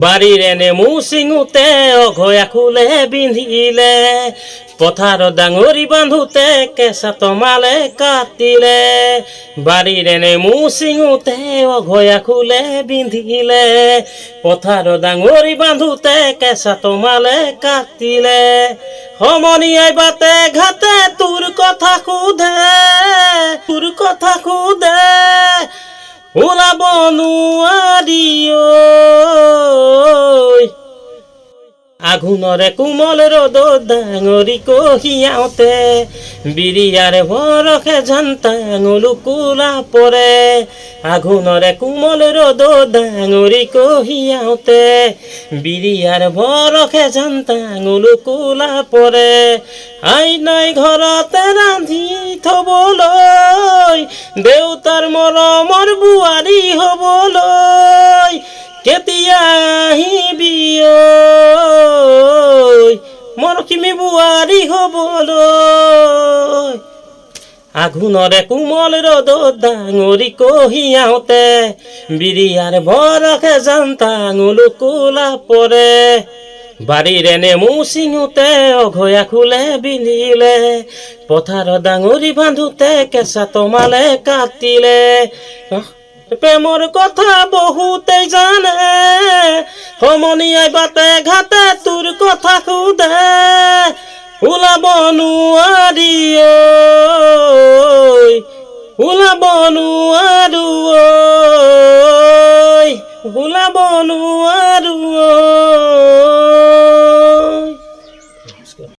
বাৰীৰ নেমু চিঙোতে অঘয়া খোলে বিন্ধিলে পথাৰ ডাঙৰি বান্ধোতে কেঁচা তমালে কাটিলে বাৰীৰ নেমু চিঙোতে অঘয়া খোলে বিন্ধিলে পথাৰ ডাঙৰি বান্ধোতে কেঁচা তমালে কাটিলে সমনীয়াই বাটে ঘাটে তোৰ কথা সোধে ওলাব নোৱাৰি আঘোণৰে কোমল ৰ'দত ডাঙৰি কঢ়িয়াওঁতে বিৰিয়াৰে বৰষে জানতাঙলো কোলা পৰে আঘোণৰে কোমল ৰ'দত ডাঙৰি কঢ়িয়াওঁতে বিৰিয়াৰ বৰষে জানতাঙলো কোলা পৰে আইনাই ঘৰতে ৰান্ধি থবলৈ দেউতাৰ মৰমৰ বোৱাৰী হ'বলৈ কেতিয়া আহিবি মৰকিমি বোৱাৰী হ'বলৈ আঘোণৰে কোমল ৰ'দত ডাঙৰি কঢ়িয়াওঁতে বিৰিয়াৰ বৰষে জানতাঙলো কোলা পৰে বাৰীৰে নেমু চিঙোতে অঘয়া খোলে বিন্ধিলে পথাৰ ডাঙৰি বান্ধোতে কেঁচা তমালে কাটিলে প্ৰেমৰ কথা বহুতেই জানে সমনীয়াই বাটে ঘাটে তোৰ কথা সোধে ওলাব নোৱাৰি ওলাব নোৱাৰো